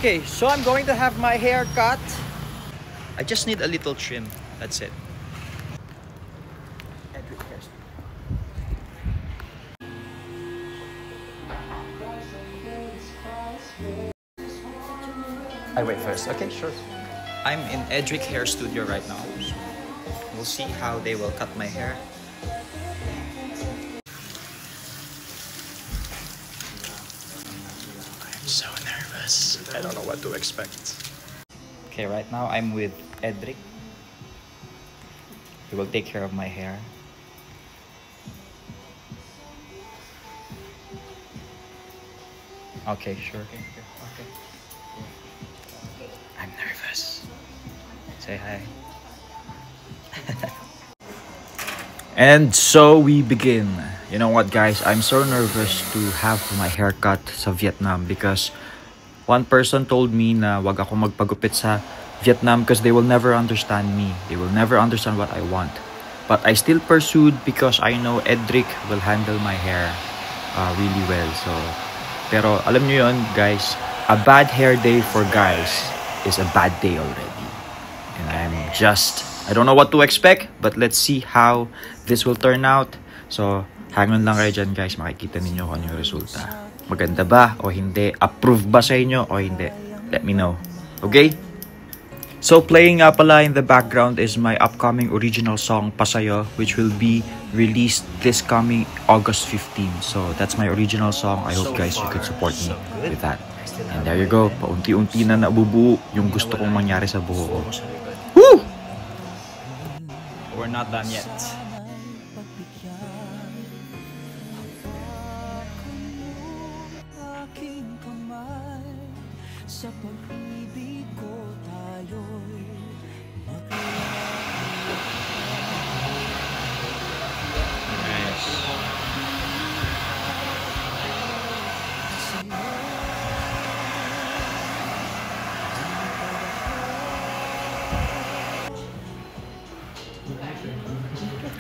Okay, so I'm going to have my hair cut. I just need a little trim. That's it. I wait first. Okay, sure. I'm in Edric Hair Studio right now. We'll see how they will cut my hair. I'm so nervous. I don't know what to expect. Okay, right now I'm with Edric. He will take care of my hair. Okay, sure. Okay. I'm nervous. Say hi. And so we begin. You know what, guys? I'm so nervous to have my haircut sa Vietnam because one person told me na wag ako magpagupit sa Vietnam because they will never understand me. They will never understand what I want. But I still pursued because I know Edric will handle my hair really well. So, pero alam nyo yun, guys, a bad hair day for guys is a bad day already. And I don't know what to expect, but let's see how this will turn out. So, hang on lang kayo dyan, guys. Makikita ninyo kung ano yung resulta. Maganda ba o hindi? Approve ba sa inyo o hindi? Let me know. Okay? So, playing nga pala in the background is my upcoming original song, Pasayo, which will be released this coming August 15. So, that's my original song. I hope, guys, you could support me with that. And there you go. Paunti-unti na nabubuo yung gusto kong mangyari sa buho ko. Woo! We're not done yet.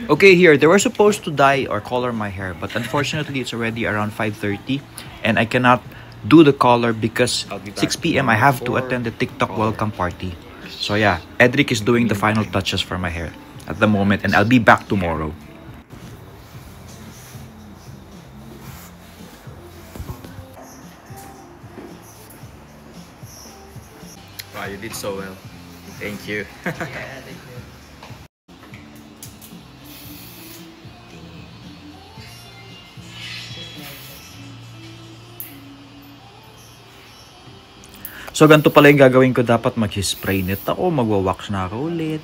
Okay, here, they were supposed to dye or color my hair, but unfortunately, it's already around 5:30 and I cannot do the color because 6 p.m. I have to attend the TikTok welcome party. So yeah, Edric is doing the final touches for my hair at the moment and I'll be back tomorrow. Wow, you did so well. Thank you. Yeah, thank you. So, ganito pala yung gagawin ko. Dapat mag-spray net ako, magwa-wax na ako ulit.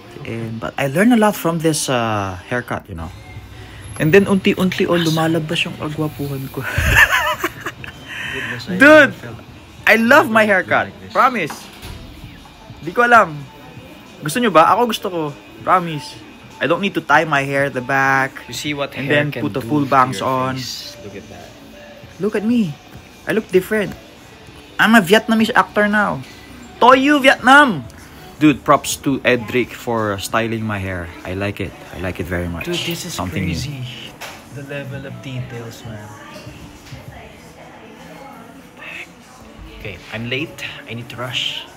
But I learned a lot from this haircut, you know. And then, unti-unti, lumalabas yung agwapuhan ko. Dude! I love my haircut. Promise. Di ko alam. Gusto nyo ba? Ako gusto ko. Promise. I don't need to tie my hair at the back. You see what and hair then put the full bangs on. Look at that. Look at me. I look different. I'm a Vietnamese actor now. Toyu Vietnam! Dude, props to Edric for styling my hair. I like it. I like it very much. Dude, this is something crazy. New. The level of details, man. Okay, I'm late. I need to rush.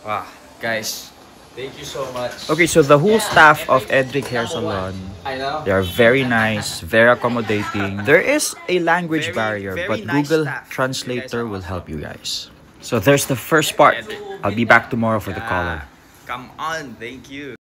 Wow, guys. Thank you so much. Okay, so the whole staff of Edric Hair Salon, they are very nice, very accommodating. There is a language barrier, but nice Google staff. Translator will help you guys. So there's the first part. I'll be back tomorrow for the color. Come on, thank you.